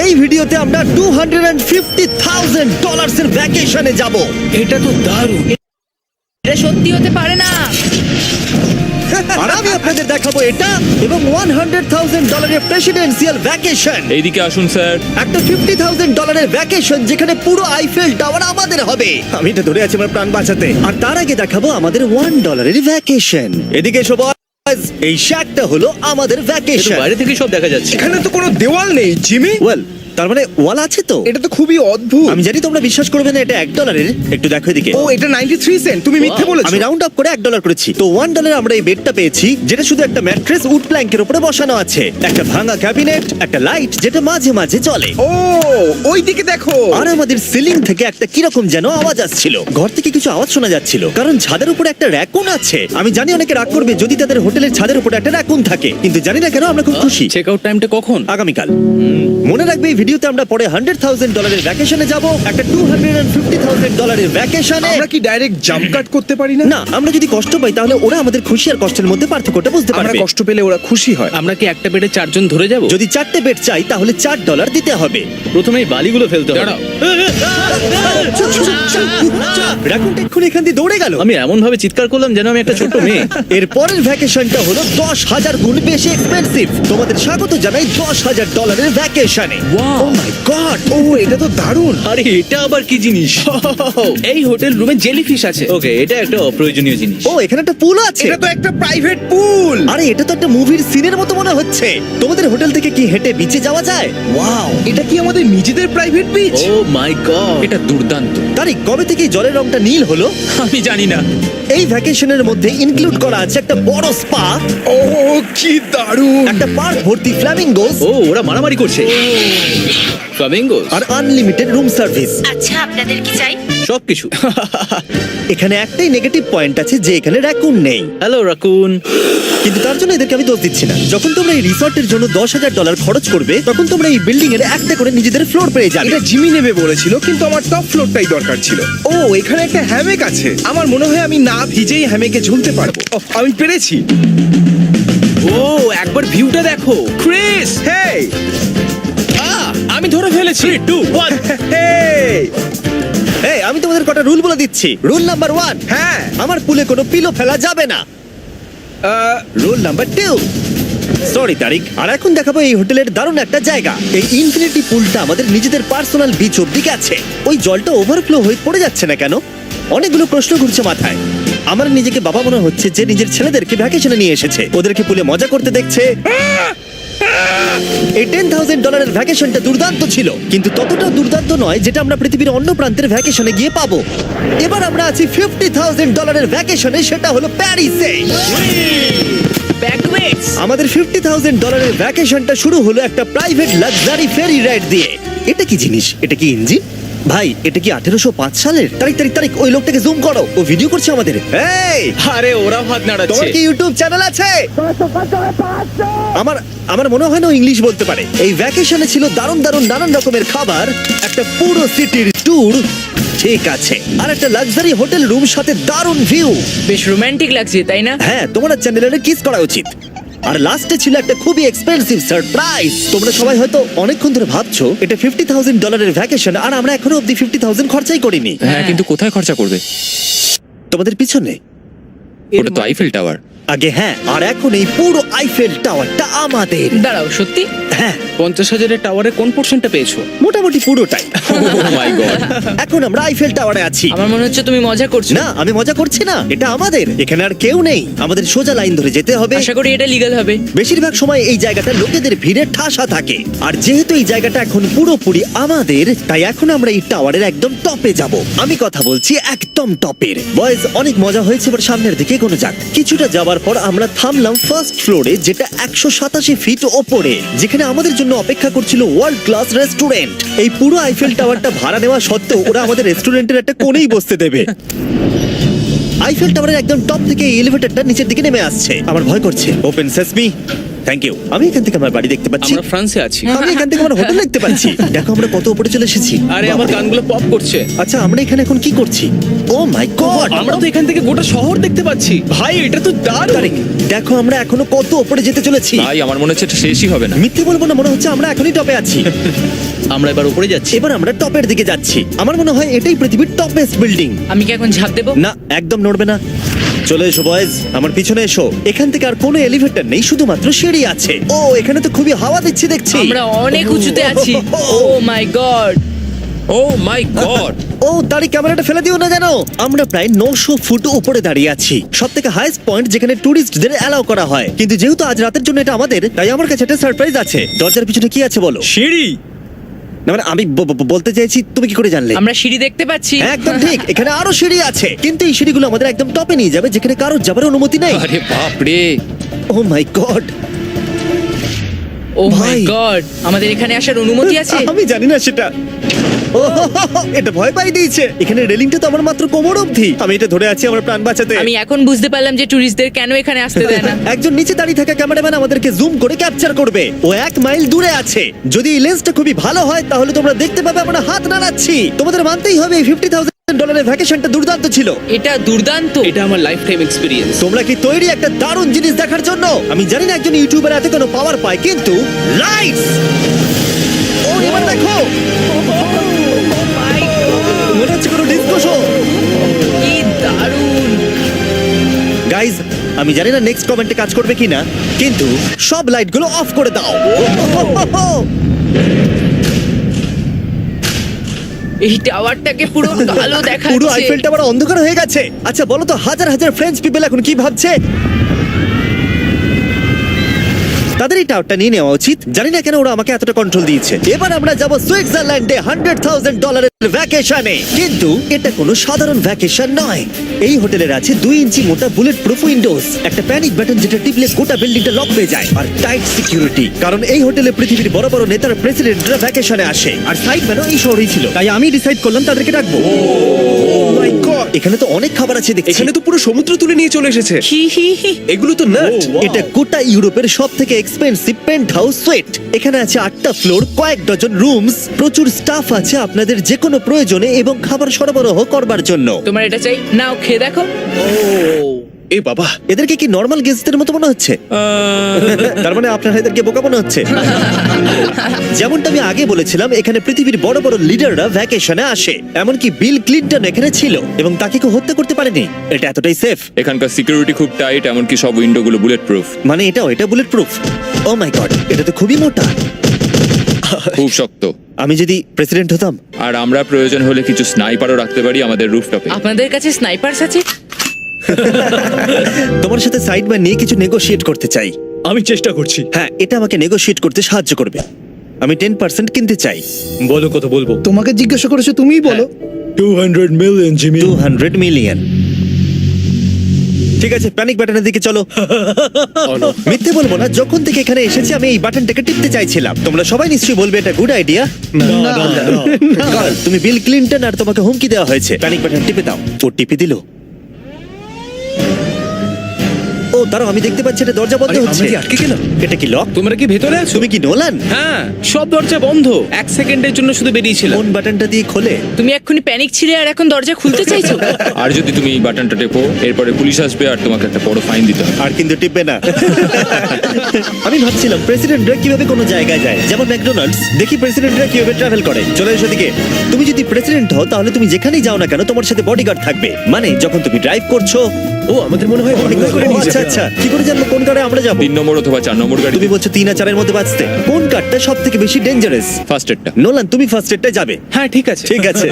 এই ভিডিওতে আমরা $250,000 এর ভ্যাকেশনে যাব। এটা তো দারুণ। এটা সত্যি হতে পারে না। আর আমি আপনাদের দেখাবো এটা এবং $100,000 এর প্রেসিডেন্সিয়াল ভ্যাকেশন। এইদিকে আসুন স্যার। একটা $50,000 এর ভ্যাকেশন যেখানে পুরো আইফেল টাওয়ার আমাদের হবে। আমি এটা ধরে আছি আমার প্রাণ বাঁচাতে। আর তার আগে দেখাবো আমাদের $1 এর ভ্যাকেশন। এদিকে এসো বয়স, এই শ্যাকটা হলো আমাদের ভ্যাকেশন। বাইরে থেকে সব দেখা যাচ্ছে। এখানে তো কোনো দেওয়াল নেই জিমি। ওয়েল, তার মানে ওয়াল আছে তো? এটা তো খুবই অদ্ভুত। আমি জানি তোমরা বিশ্বাস করবে না, এটা $1। একটু দেখো এদিকে। ও এটা 93 সেন্ট। তুমি মিথ্যে বলেছো। আমি রাউন্ড আপ করে $1 করেছি। তো $1 আমরা এই বেডটা পেয়েছি, যেটা শুধু একটা ম্যাট্রেস উড প্ল্যাঙ্কের উপরে বসানো আছে, একটা ভাঙা ক্যাবিনেট, একটা লাইট যেটা মাঝে মাঝে চলে, ও ওই দিকে দেখো। আর আমাদের সিলিং থেকে একটা কিরকম যেন আওয়াজ আসছিল। ঘর থেকে কিছু আওয়াজ শোনা যাচ্ছিল, কারণ ছাদের উপরে একটা র‍্যাকুন আছে। আমি জানি অনেকে রাগ করবে যদি তাদের হোটেলের ছাদের উপরে একটা র‍্যাকুন থাকে, কিন্তু জানি না কেন আমরা খুব খুশি। চেক আউট টাইমটা কখন? আগামীকাল। মনে রাখবে এই ভিডিওতে আমরা পরে $100,000 এর ভ্যাকেশনে যাব, একটা $250,000 এর ভ্যাকেশনে। আমরা কি ডাইরেক্ট জাম্প কাট করতে পারি না? না, আমরা যদি কষ্ট পাই তাহলে ওরা আমাদের খুশি আর কষ্টের মধ্যে পার্থক্যটা বুঝতে আমরা পারবে। কষ্ট পেলে ওরা খুশি হয়। আমরা কি একটা বেডে 4 জন ধরে যাব? যদি 4টে বেড চাই তাহলে $4 দিতে হবে। প্রথমেই বালিগুলো ফেলতে হবে। রাকুনটা এক্ষুনি এখান দিয়ে দৌড়ে গেল। আমি এমন ভাবে চিৎকার করলাম যেন আমি একটা ছোট মেয়ে। এর পরের ভ্যাকেশনটা হলো 10,000 গুণ বেশি এক্সপেন্সিভ। তোমাদের স্বাগত জানাই $10,000 এর ভ্যাকেশনে। ও মাই গড, ও এটা তো দারুণ। আরে এটা আবার কি জিনিস? এই হোটেল রুমে জেলিফিশ আছে। ওকে, এটা একটা অপ্রয়োজনীয় জিনিস। ও এখানে একটা পুল আছে। এটা তো একটা প্রাইভেট পুল। আরে এটা তো একটা মুভির সিনের মতো মনে হচ্ছে। তোমাদের হোটেল থেকে কি হেঁটে বিচে যাওয়া যায়? ওয়াও, এটা কি আমাদের নিজেদের প্রাইভেট বিচ? ও মাই গড, এটা দুর্দান্ত। তারিক, কবে থেকে এই জলের রংটা নীল হলো? আমি জানি না। এই ভ্যাকেশনের মধ্যে ইনক্লুড করা আছে একটা বড় স্পা, ও কি দারুণ। একটা পার্ক ভর্তি ফ্ল্যামিঙ্গোস, ও ওরা মারামারি করছে। ফ্লামিঙ্গো আর আনলিমিটেড রুম সার্ভিস। আচ্ছা, আপনাদের কি চাই? সবকিছু। এখানে একটাই নেগেটিভ পয়েন্ট আছে যে এখানে র‍্যাকুন নেই, হ্যালো রাকুন। কিন্তু তার জন্য এদেরকে আমি দোষ দিচ্ছি না। যখন তোমরা এই রিসর্টের জন্য $10,000 খরচ করবে তখন তোমরা এই বিল্ডিং এর একটা করে নিজেদের ফ্লোর পেয়ে যাবে। এটা জিমি নেবে বলেছিল, কিন্তু আমার টপ ফ্লোরটাই দরকার ছিল। ও এখানে একটা হ্যামেক আছে। আমার মনে হয় আমি না ভিজেই হ্যামেকে ঝুলতে পারবো। ওহ, আমি পেরেছি। ও একবার ভিউটা দেখো ক্রিস। হেই আমি ধরে ফেলেছি। 3, 2, 1। হেই এই, আমি তোমাদের কটা রুল বলে দিচ্ছি। রুল নাম্বার 1, হ্যাঁ আমার পুলে কোনো পিলো ফেলা যাবে না। রুল নাম্বার 2, সরি তারিক। আর এখন দেখাবো এই হোটেলের দারুণ একটা জায়গা। এই ইনফিনিটি পুলটা আমাদের নিজেদের পার্সোনাল বিচ অব্দি আছে। ওই জলটা ওভারফ্লো হয়ে পড়ে যাচ্ছে না কেন? অনেকগুলো প্রশ্ন ঘুরছে মাথায়। আমার নিজেকে বাবা মনে হচ্ছে যে নিজের ছেলেদেরকে ভ্যাকেশনে নিয়ে এসেছে, ওদেরকে পুলে মজা করতে দেখছে। এই $10,000 এর ভ্যাকেশনটা দুর্দান্ত ছিল, কিন্তু ততটা দুর্দান্ত নয় যেটা আমরা পৃথিবীর অন্য প্রান্তের ভ্যাকেশনে গিয়ে পাবো। এবার আমরা আছি $50,000 এর ভ্যাকেশনে, সেটা হলো প্যারিসে। ব্যাকওয়েটস। আমাদের $50,000 এর ভ্যাকেশনটা শুরু হলো একটা প্রাইভেট লাক্সারি ফেরি রাইড দিয়ে। এটা কি জিনিস? এটা কি ইঞ্জিন? ভাই, এটা কি 1805 সালের? তারিক ওই লোকটাকে জুম করো, ও ভিডিও করছে আমাদের। এই, আরে ওরা হাত নাড়াচ্ছে। তোমার কি ইউটিউব চ্যানেল আছে? আমার মনে হয় না ও ইংলিশ বলতে পারে। এই ভ্যাকেশনে ছিল দারুণ দারুণ নানান রকমের খাবার, একটা পুরো সিটির ট্যুর, ঠিক আছে, আর একটা লাক্সারি হোটেল রুম সাথে দারুণ ভিউ। বেশ রোমান্টিক লাগছে, তাই না? হ্যাঁ, তোমার চ্যানেলের কিস করা উচিত। আর লাস্টে ছিল একটা খুবই এক্সপেন্সিভ সারপ্রাইজ। তোমরা সবাই হয়তো অনেকক্ষণ ধরে ভাবছো এটা $50,000 এর ভ্যাকেশন, আর আমরা এখনো অব্দি 50,000 খরচাই করিনি। হ্যাঁ, কিন্তু কোথায় খরচা করবে? তোমাদের পিছনে ওটা তো আইফেল টাওয়ার। আগে হ্যাঁ, আর এখন এই পুরো আইফেল টাওয়ারটা আমাদের। দাঁড়াও, সত্যি? হ্যাঁ, 50,000 এর টাওয়ারে কোন পোরশনটা পেয়েছো? মোটামুটি পুরোটাই। ও মাই গড। এখন আমরা আইফেল টাওয়ারে আছি। আমার মনে হচ্ছে তুমি মজা করছো। না, আমি মজা করছি না, এটা আমাদের। এখানে আর কেউ নেই, আমাদের সোজা লাইন ধরে যেতে হবে। আশা করি এটা লিগ্যাল হবে। বেশিরভাগ সময় এই জায়গাটা লোকেদের ভিড়ে ঠাসা থাকে, আর যেহেতু এই জায়গাটা এখন পুরোপুরি আমাদের, তাই এখন আমরা এই টাওয়ারের একদম টপে যাব। আমি কথা বলছি একদম টপের। বয়েজ, অনেক মজা হয়েছে, এবার সামনের দিকে এগোনো যাক। কিছুটা যাওয়ার পর আমরা থামলাম ফার্স্ট ফ্লোরে, যেটা 187 ফিট ওপরে, যেখানে আমাদের জন্য অপেক্ষা করছিল ওয়ার্ল্ড ক্লাস রেস্টুরেন্ট। এই পুরো আইফেল টাওয়ারটা ভাড়া নেওয়া সত্ত্বেও ওরা আমাদের রেস্টুরেন্টের একটা কোণেই বসতে দেবে। আইফেল টাওয়ারের একদম টপ থেকে এই এলিভেটরটা নিচের দিকে নেমে আসছে। আমার ভয় করছে। Open sesame. Thank you. আমি এখান থেকে আমার বাড়ি দেখতে পাচ্ছি, আমরা ফ্রান্সে আছি। আমি এখান থেকে আমার হোটেল দেখতে পাচ্ছি। দেখো আমরা কত উপরে চলে এসেছি। আরে আমার বাপরে। কানগুলো পপ করছে। আচ্ছা আমরা এখানে এখন কি করছি? ও মাই গড, আমরা তো এখান থেকে গোটা শহর দেখতে পাচ্ছি। ভাই এটা তো দারুণ। তারিক দেখো আমরা এখনো কত উপরে যেতে চলেছি। ভাই আমার মনে হচ্ছে এটা শেষই হবে না। মিথ্যে বলবো না, মনে হচ্ছে আমরা এখনই টপে আছি। আমরা এবার উপরে যাচ্ছি। এবার আমরা টপের দিকে যাচ্ছি। আমার মনে হয় এটাই পৃথিবীর টপেস্ট বিল্ডিং। আমি কি এখন ঝাঁপ দেবো? না একদম নড়বে না। চলে এসো বয়েজ, আমার পিছনে এসো। এখান থেকে আর কোনো এলিভেটর নেই, শুধুমাত্র সিঁড়ি আছে। ও এখানে তো খুবই হাওয়া দিচ্ছে দেখছি। আমরা অনেক উঁচুতে আছি। ও মাই গড। ও মাই গড। ও তারই ক্যামেরাটা ফেলে দিও না জানো। আমরা প্রায় 900 ফুট উপরে দাঁড়িয়ে আছি, সব থেকে হাইস্ট পয়েন্ট যেখানে টুরিস্টদের অ্যালাউ করা হয়। কিন্তু যেহেতু আজ রাতের জন্য এটা আমাদের, তাই আমার কাছে একটা সারপ্রাইজ আছে। দরজার পিছনে কি আছে বলো? সিঁড়ি। না মানে আমি বলতে চাইছি তুমি কি করে জানলে? আমরা সিঁড়ি দেখতে পাচ্ছি। হ্যাঁ, একদম ঠিক, এখানে আরো সিঁড়ি আছে, কিন্তু এই সিঁড়িগুলো আমাদের একদম টপে নিয়ে যাবে, যেখানে কারোর যাবার অনুমতি নেই। আরে বাপ রে। ও মাই গড, ও মাই ভাই। গড, আমাদের এখানে আসার অনুমতি আছে? আমি জানি না সেটা। ও এটা ভয় পাই দিয়েছে। এখানে রেলিংটা তো আমার মাত্র কোমর অবধি। আমি এটা ধরে আছি আমার প্রাণ বাঁচাতে। আমি এখন বুঝতে পারলাম যে ট্যুরিস্টদের কেন এখানে আসতে দেয় না। একজন নিচে দাঁড়িয়ে থাকা ক্যামেরাম্যান আমাদেরকে জুম করে ক্যাপচার করবে। ও 1 মাইল দূরে আছে। যদি এই লেন্সটা খুবই ভালো হয় তাহলে তোমরা দেখতে পাবে আমরা হাত নাড়াচ্ছি। তোমাদের মানতেই হবে এই $50,000 ভ্যাকেশনটা দুর্দান্ত ছিল। এটা দুর্দান্ত। এটা আমার লাইফ টাইম এক্সপিরিয়েন্স। তোমরা কি তৈরি একটা দারুণ জিনিস দেখার জন্য? আমি জানি না একজন ইউটিউবার এত কোনো পাওয়ার পায়, কিন্তু লাইটস। ও এবার দেখো, মনে হচ্ছে কোনো ডিস্কো শো। কি দারুণ। গাইজ আমি জানি না নেক্সট কমেন্টে কাজ করবে কিনা, কিন্তু সব লাইটগুলো অফ করে দাও। এই টাওয়ারটাকে পুরো কালো পুরো দেখাচ্ছে। আইফেল টাওয়ার অন্ধকার হয়ে গেছে। আচ্ছা বলো তো হাজার হাজার ফ্রেঞ্চ পিপল এখন কি ভাবছে? তাদের এই টাওয়ারটা নিয়ে নেওয়া উচিত। জানি না কেন ওরা আমাকে এতটা কন্ট্রোল দিয়েছে। এবার আমরা যাব সুইজারল্যান্ডে $100,000 ভ্যাকেশনে। কিন্তু এটা কোনো সাধারণ ভ্যাকেশন নয়। এই হোটেলের আছে 2 ইঞ্চি মোটা বুলেট প্রুফ উইন্ডোজ, একটা প্যানিক বাটন যেটা টিপলে গোটা বিল্ডিংটা লক হয়ে যায়, আর টাইট সিকিউরিটি। কারণ এই হোটেলে পৃথিবীর বড় বড় নেতার প্রেসিডেন্টরা ভ্যাকেশনে আসে। আর সাইডম্যানও এই শহরেই ছিল, তাই আমি ডিসাইড করলাম তাদেরকে ডাকবো। মাই গড, এখানে তো অনেক খাবার আছে দেখছি। এখানে তো পুরো সমুদ্র তুলে নিয়ে চলে এসেছে। হি হি হি। এগুলো তো নাট। এটা গোটা ইউরোপের সব থেকে এক্সপেন্সিভ পেন্ট হাউস সুইট। এখানে আছে 8টা ফ্লোর, কয়েক ডজন রুমস, প্রচুর স্টাফ আছে আপনাদের যে কোনো প্রয়োজনে এবং খাবার সরবরাহ করবার জন্য। তোমার এটা চাই? নাও খেয়ে দেখো। এ বাবা, এদেরকে কি নর্মাল গেস্টদের মতো মনে হচ্ছে? তার মানে আপনারা এদেরকে বোকা মনে হচ্ছে। যেমনটা আমি আগে বলেছিলাম, এখানে পৃথিবীর বড় বড় লিডাররা ভ্যাকেশনে আসে। এমনকি বিল ক্লিনটন এখানে ছিল এবং তাকে কেউ হত্যা করতে পারেনি। এটা এতটাই সেফ। এখানকার সিকিউরিটি খুব টাইট, এমনকি সব উইন্ডো গুলো বুলেট প্রুফ। মানে এটা বুলেট প্রুফ। ও মাই গড, এটা তো খুবই মোটা। খুব শক্ত। আমি যদি প্রেসিডেন্ট হতাম। আর আমরা প্রয়োজন হলে কিছু স্নাইপারও রাখতে পারি আমাদের রুফটপে। আপনাদের কাছে স্নাইপারস আছে? তোমার সাথে সাইডম্যান নিয়ে কিছু নেগোশিয়েট করতে চাই। আমি চেষ্টা করছি। হ্যাঁ, এটা আমাকে নেগোশিয়েট করতে সাহায্য করবে। আমি 10% কিনতে চাই। বলো কত বলবো? তোমাকে জিজ্ঞাসা করেছো, তুমিই বলো। 200 মিলিয়ন জিমি। 200 মিলিয়ন। ঠিক আছে, প্যানিক বাটনের দিকে চলো। মিথ্যে বলবো না, যখন থেকে এখানে এসেছি আমি এই বাটনটাকে টিপতে চাইছিলাম। তোমরা সবাই নিশ্চয়ই বলবে এটা গুড আইডিয়া। তুমি বিল ক্লিনটন আর তোমাকে হুমকি দেওয়া হয়েছে। প্যানিক বাটন টিপে দাও। ও টিপে দিল। ও দাঁড়াও, আমি দেখতে পাচ্ছি এটা দরজা বন্ধ হচ্ছে। আমরা কি আটকে গেলাম? এটা কি লক? তোমরা কি ভেতরে আছো? তুমি কি নোলান? হ্যাঁ, সব দরজা বন্ধ। 1 সেকেন্ডের জন্য শুধু বেরিয়েছিলাম। কোন বাটনটা দিয়ে খোলে? তুমি এক্ষুনি প্যানিক ছিলে আর এখন দরজা খুলতে চাইছো? আর যদি তুমি এই বাটনটা টেপো, এরপরে পুলিশ আসবে আর তোমাকে একটা বড় ফাইন দিতে হবে। আর কিন্তু টিপবে না। আমি ভাবছিলাম প্রেসিডেন্টরা কিভাবে কোনো জায়গায় যায়, যেমন ম্যাকডোনাল্ডস। দেখি প্রেসিডেন্টরা কিভাবে ট্রাভেল করে। চলে এসো দিকে। তুমি যদি প্রেসিডেন্ট হও তাহলে তুমি যেখানেই যাও না কেন তোমার সাথে বডিগার্ড থাকবে। মানে যখন তুমি ড্রাইভ করছো। ও আমাদের মনে হয় অনেক করে ও, নিয়ে আচ্ছা যাবে। আচ্ছা, কি করে জানবো কোন কারে আমরা যাবো? 3 নম্বর অথবা 4 নম্বর গাড়ি। তুমি বলছো 3 আর 4 এর মধ্যে বাঁচতে। কোন কারটা সব থেকে বেশি ডেঞ্জারাস? ফার্স্ট এডটা। নোলান, তুমি ফার্স্ট এডটাই যাবে। হ্যাঁ ঠিক আছে। ঠিক আছে।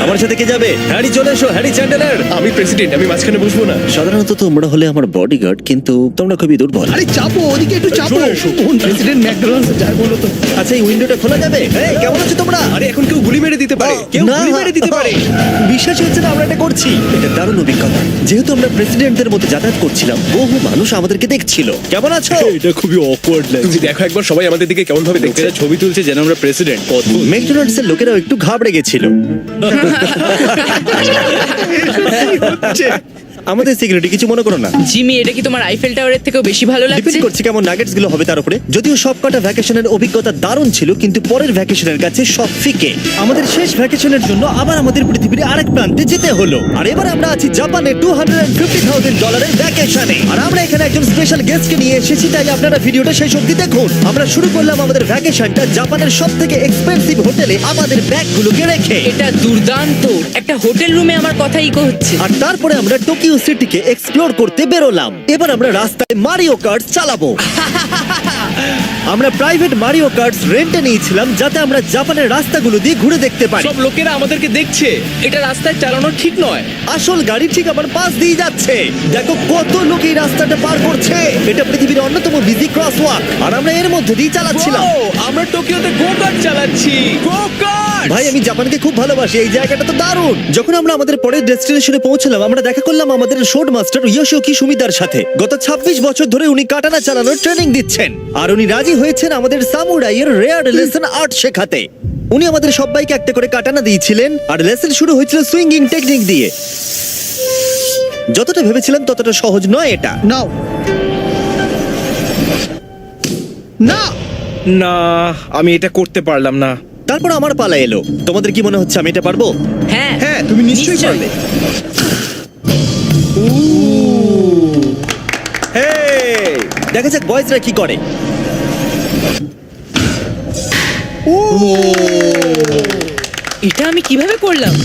আমার সাথে কে যাবে? হ্যারি চলে এসো, হ্যারি চ্যান্ডেলার। আমি প্রেসিডেন্ট, আমি মাঝখানে বসবো না। সাধারণত তোমরা হলে আমার বডিগার্ড, কিন্তু তোমরা খুবই দুর্বল। আরে চাপো, ওদিকে একটু চাপো। কোন প্রেসিডেন্ট ম্যাকডোনাল্ডস যায় বলো তো? আচ্ছা, এই উইন্ডোটা খোলা যাবে? এই, কেমন আছো তোমরা? আরে এখন কেউ গুলি মেরে দিতে পারে, কেউ না, গুলি মেরে দিতে পারে। বিশ্বাস হচ্ছে না আমরা এটা করছি। এটা দারুণ অভিজ্ঞতা। যেহেতু আমরা প্রেসিডেন্টদের মতো যাতায়াত করছিলাম, বহু মানুষ আমাদেরকে দেখছিল। কেমন আছো? এটা খুবই অকওয়ার্ড লাগছে। তুমি দেখো একবার সবাই আমাদের দিকে কেমন ভাবে দেখছে। লোকেরা ছবি তুলছে যেন আমরা প্রেসিডেন্ট। অদ্ভুত। ম্যাকডোনাল্ডস এর লোকেরাও একটু ঘাবড়ে গেছিল। আমাদের সিকিউরিটি কিছু মনে করো না। জিমি, এটা কি তোমার আইফেল টাওয়ারের থেকেও বেশি ভালো লাগছে? ডিপেন্ড করছে কেমন নাগেটস গুলো হবে তার উপরে। যদিও সবকটা ভ্যাকেশনের অভিজ্ঞতা দারুণ ছিল, কিন্তু পরের ভ্যাকেশনের কাছে সব ফিকে। আমাদের শেষ ভ্যাকেশনের জন্য আবার আমাদের পৃথিবীর আরেক প্রান্তে যেতে হলো। আর এবার আমরা আছি জাপানে $250,000 ভ্যাকেশনে। আর আমরা এখানে একজন স্পেশাল গেস্টকে নিয়ে এসেছি, তাই আপনারা ভিডিওটা শেষ অবধি দেখুন। আমরা শুরু করলাম আমাদের ভ্যাকেশনটা জাপানের সবথেকে এক্সপেন্সিভ হোটেলে আমাদের ব্যাগগুলোকে রেখে। এটা দুর্দান্ত। একটা হোটেল রুমে আমার কথা ইকো হচ্ছে। আর তারপরে আমরা টোকিও সিটিকে এক্সপ্লোর করতে বেরোলাম। এবার আমরা রাস্তায় মারিও কার্ট চালাবো। আমরা প্রাইভেট মারিও কার্টস রেন্টে নিয়েছিলাম, যাতে আমরা জাপানের রাস্তাগুলো দিয়ে ঘুরে দেখতে পারি। সব লোকেরা আমাদেরকে দেখছে, এটা রাস্তায় চালানো ঠিক নয়। আসল গাড়ি ঠিক আমার পাশ দিয়ে যাচ্ছে। দেখো কত লোক এই রাস্তাটা পার করছে। এটা পৃথিবীর অন্যতম বিজি ক্রসওয়াক, আর আমরা এর মধ্যে দিয়ে চালাচ্ছিলাম। ও, আমরা টোকিওতে গো কার্ট চালাচ্ছি। গো কার্ট! ভাই, আমি জাপানকে খুব ভালোবাসি। এই জায়গাটা তো দারুণ। যখন আমরা আমাদের পরের ডেস্টিনেশনে পৌঁছলাম, আমরা দেখা করলাম আমাদের শোড মাস্টার ইয়োশিওকি সুমিদার সাথে। গত 26 বছর ধরে উনি কাটানা চালানোর ট্রেনিং দিচ্ছেন, আর উনি রাজি হয়েছেন আমাদের সামুরাইয়ের রেয়ার লেসন আর্ট শেখাতে। উনি আমাদের সবাইকে একটা করে কাটানা দিয়েছিলেন, আর লেসন শুরু হয়েছিল সুইঙ্গিং টেকনিক দিয়ে। যতটা ভেবেছিলাম ততটা সহজ নয় এটা। নাও না, না, আমি এটা করতে পারলাম না। তারপর আমার পালা এলো। তোমাদের কি মনে হচ্ছে আমি এটা পারবো? হ্যাঁ হ্যাঁ, তুমি নিশ্চয়ই পারবে। হেই! দেখা যাক বয়েজরা কি করে। এটা আমি কিভাবে করলাম?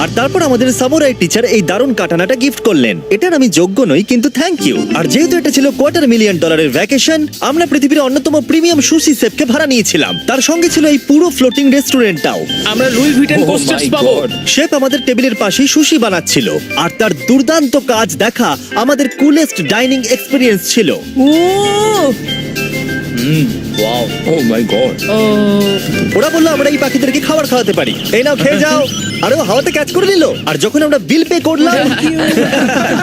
আর তারপর আমাদের সামুরাই টিচার এই দারুণ কাটানাটা গিফট করলেন। এটার আমি যোগ্য নই, কিন্তু থ্যাংক ইউ। আর যেহেতু এটা ছিল $250,000 ভ্যাকেশন, আমরা পৃথিবীর অন্যতম প্রিমিয়াম সুশি শেফকে ভাড়া নিয়েছিলাম। তার সঙ্গে ছিল এই পুরো ফ্লোটিং রেস্টুরেন্টটাও। আমরা লুই ভিটেন Oh কোস্টার্স my পাবো। God! শেফ আমাদের টেবিলের পাশেই সুশি বানাচ্ছিল, আর তার দুর্দান্ত কাজ দেখা আমাদের কুলেস্ট ডাইনিং এক্সপিরিয়েন্স ছিল। ও ওয়াও! ও মাই গড! ও ওরা বললো আমরা এই পাখিদেরকে খাবার খাওয়াতে পারি। এই নাও, খেয়ে যাও। আরে ও হাওয়াতে ক্যাচ করে নিল। আর যখন আমরা বিল পে করলাম,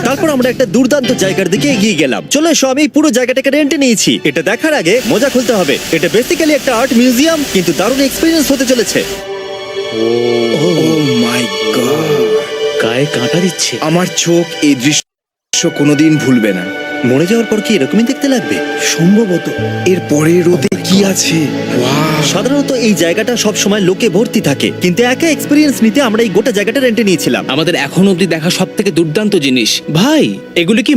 তারপর আমরা একটা দুর্দান্ত জায়গার দিকে এগিয়ে গেলাম। চলে এসো, আমি এই পুরো জায়গাটাকে রেন্টে নিয়েছি। এটা দেখার আগে মজা খুলতে হবে। এটা বেসিক্যালি একটা আর্ট মিউজিয়াম, কিন্তু দারুণ এক্সপিরিয়েন্স হতে চলেছে। ও মাই গড! গায়ে কাঁটা দিচ্ছে। আমার চোখ এই দৃশ্য কোনোদিন ভুলবে না। মরে যাওয়ার পর কি এরকমই দেখতে লাগবে? সম্ভবত। এর পরে রোদে কি আছে? ওয়াও! সাধারণত এই জায়গাটা সব সময় লোকে ভর্তি থাকে, কিন্তু একা এক্সপিরিয়েন্স নিতে আমরা এই গোটা জায়গাটা রেন্টে নিয়েছিলাম। আমাদের এখন অবধি দেখা সব থেকে দুর্দান্ত জিনিস। ভাই, এগুলি কি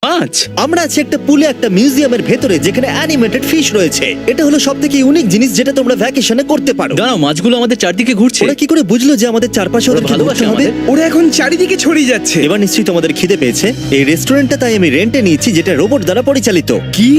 মাছ? আমরা আছি একটা পুলে, একটা মিউজিয়ামের ভেতরে, যেখানে অ্যানিমেটেড ফিশ রয়েছে। এটা হলো সবথেকে ইউনিক জিনিস যেটা তোমরা ভ্যাকেশনে করতে পারো। দাঁড়াও, মাছগুলো আমাদের চারদিকে ঘুরছে। ওরা কি করে বুঝলো যে আমাদের চারপাশে ওদেরকে ভালোবাসে ঘুরতে হবে? আমাদের। ওরা এখন চারিদিকে ছড়িয়ে যাচ্ছে। এবার নিশ্চয়ই তোমাদের খিদে পেয়েছে। এই রেস্টুরেন্টটা তাই আমি রেন্টে নিয়েছি, যেটা রোবট দ্বারা পরিচালিত। কি?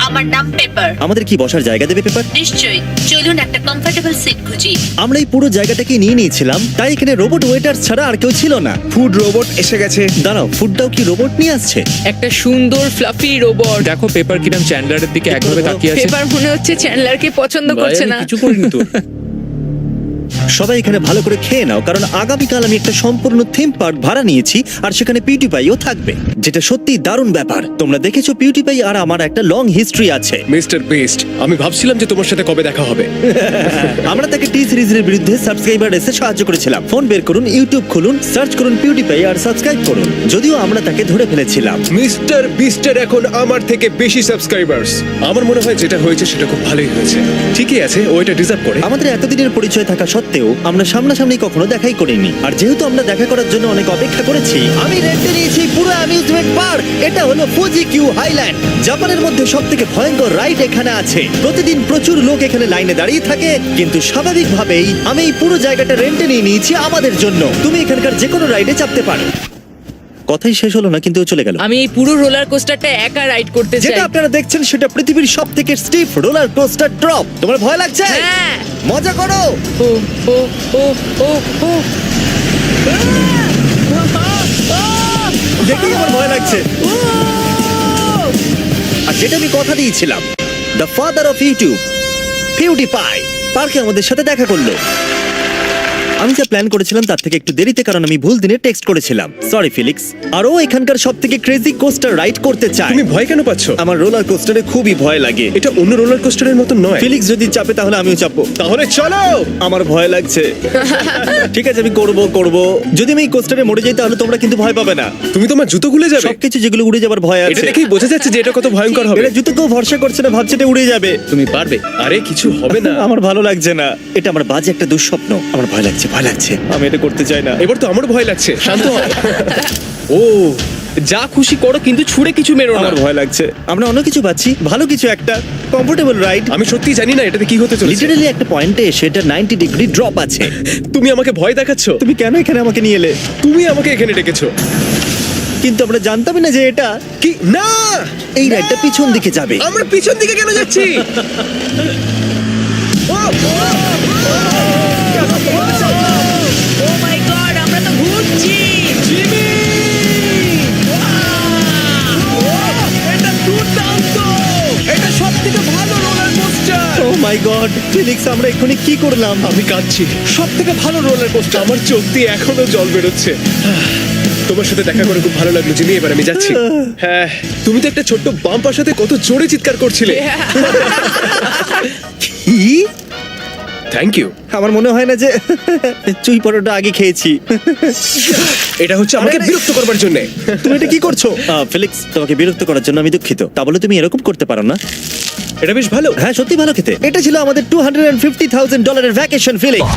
আমার নাম পেপার। আমাদের কি বসার জায়গা দেবে পেপার? নিশ্চয়ই, চলুন একটা কমফোর্টেবল সিট খুঁজি। আমরা এই পুরো জায়গাটাকে নিয়ে নিয়েছিলাম, তাই এখানে রোবট ওয়েটার ছাড়া আর কেউ ছিল না। ফুড রোবট এসে গেছে। দাঁড়াও, ফুডটাও কি রোবট নিয়ে আসছে? একটা সুন্দর ফ্লাফি রোবট। দেখো পেপার কিরাম চ্যান্ডলারের দিকে একভাবে তাকিয়ে আছে। পেপার মনে হচ্ছে চ্যান্ডলারকে পছন্দ করছে না। কিছু করিনি তো। সবাই এখানে ভালো করে খেয়ে নাও, কারণ আগামীকাল আমি একটা সম্পূর্ণ থিম পার্ক ভাড়া নিয়েছি, আর সেখানে পিউটিপাইও থাকবে, যেটা সত্যি দারুণ ব্যাপার। তোমরা দেখেছো পিউটিপাই আর আমার একটা লং হিস্ট্রি আছে। মিস্টার বেস্ট, আমি ভাবছিলাম যে তোমার সাথে কবে দেখা হবে। আমরা তাকে টি সিরিজের বিরুদ্ধে সাবস্ক্রাইবার এসে সাহায্য করেছিলাম। ফোন বের করুন, ইউটিউব খুলুন, সার্চ করুন পিউটিপাই আর সাবস্ক্রাইব করুন। যদিও আমরা তাকে ধরে ফেলেছিলাম। মিস্টার বিস্টের এখন আমার থেকে বেশি সাবস্ক্রাইবার্স। আমার মনে হয় যেটা হয়েছে সেটা খুব ভালোই হয়েছে। ঠিকই আছে, ও এটা ডিজার্ভ করে। আমাদের এতদিনের পরিচয় থাকা সত্ত্বেও আমরা সামনাসামনি কখনো দেখাই করিনি, আর যেহেতু আমরা দেখা করার জন্য অনেক অপেক্ষা করেছি, আমি রেন্টে নিয়েছি পুরো অ্যামিউজমেন্ট পার্ক। এটা হলো ফুজি কিউ হাইল্যান্ড। জাপানের মধ্যে সবথেকে ভয়ঙ্কর রাইড এখানে আছে। প্রতিদিন প্রচুর লোক এখানে লাইনে দাঁড়িয়ে থাকে, কিন্তু স্বাভাবিকভাবেই আমি এই পুরো জায়গাটা রেন্টে নিয়ে নিয়েছি আমাদের জন্য। তুমি এখানকার যে কোনো রাইডে চাপতে পারো। কথাই শেষ হলো না, কিন্তু ও চলে গেল। আমি এই পুরো রোলার কোস্টারটা একা রাইড করতে চাই। যেটা আপনারা দেখছেন সেটা পৃথিবীর সবথেকে স্টিফ রোলার কোস্টার ড্রপ। তোমার ভয় লাগছে? হ্যাঁ। মজা করো। ও ও ও ও ও দেখেই আমার ভয় লাগছে। আর যেটা আমি কথা দিয়েছিলাম, দ্য ফাদার অফ ইউটিউব পিউটিপাই পার্কে আমাদের সাথে দেখা করলো। আমি যা প্ল্যান করেছিলাম তার থেকে একটু দেরিতে, কারণ আমি ভুল দিনে টেক্সট করেছিলাম। সরি ফিলিক্স। আর ও এখানকার সব থেকে ক্রেজি কোস্টার রাইড করতে চায়। তুমি ভয় কেন পাচ্ছ? আমার রোলার কোস্টারে খুবই ভয় লাগে। এটা অন্য রোলার কোস্টারের মতো নয়। ফিলিক্স যদি চাপে তাহলে আমিও চাপবো। তাহলে চলো। আমার ভয় লাগছে। ঠিক আছে, আমি করব। যদি আমি এই কোস্টারে মরে যাই তাহলে তোমরা কিন্তু ভয় পাবে না। তুমি তোমার জুতো খুলে যাবে। সবকিছু যেগুলো উড়ে যাবার ভয় এটা আছে। দেখেই বোঝা যাচ্ছে যে এটা কত ভয়ঙ্কর হবে। এরা জুতোকেও ভরসা করছে না, ভাবছে এটা উড়ে যাবে। তুমি পারবে। আরে কিছু হবে না। আমার ভালো লাগছে না। এটা আমার বাজে একটা দুঃস্বপ্ন। আমার ভয় লাগছে। আমি এটা করতে চাই না। এবার তো আমার ভয় লাগছে। শান্ত হও। ও, যা খুশি করো কিন্তু ছুঁড়ে কিছু মেরো না। আমার ভয় লাগছে। আমরা অন্য কিছু পাচ্ছি, ভালো কিছু একটা কমফোর্টেবল রাইড। আমি সত্যি জানি না এটাতে কি হতে চলেছে। লিটারালি একটা পয়েন্টে এসে এটা 90 ডিগ্রি ড্রপ আছে। তুমি আমাকে ভয় দেখাচ্ছ। তুমি কেন এখানে আমাকে নিয়ে এলে? তুমি আমাকে এখানে ডেকেছো। কিন্তু আমরা জানতামই না যে এটা কি না, এই রাইডটা পিছন দিকে যাবে। আমরা পিছন দিকে কেন যাচ্ছি? ও মাই গড, আমরা তো ঘুরছি। এটা সবথেকে ভালো রোলার কোস্টার। ও মাই গড, ফিলিক্স আমরা এক্ষুনি কি করলাম? আমি কাঁদছি। সব থেকে ভালো রোলার কোস্টার। আমার চোখ দিয়ে এখনো জল বেরোচ্ছে। তোমার সাথে দেখা করে খুব ভালো লাগলো জিমি। এবার আমি যাচ্ছি। হ্যাঁ, তুমি তো একটা ছোট্ট বাম্পার সাথে কত জোরে চিৎকার করছিলে। কি? Thank you. আমার মনে হয় না যে চুই পরোটা আগে খেয়েছি। এটা হচ্ছে আমাকে বিরক্ত করবার জন্য। তুমি এটা কি করছো? ফিলিক্স, তোমাকে বিরক্ত করার জন্য আমি দুঃখিত। তা বলে তুমি এরকম করতে পারো না। এটা বেশ ভালো। হ্যাঁ, সত্যি ভালো খেতে। এটা ছিল আমাদের $250,000 ভ্যাকেশন ফিলিক্স।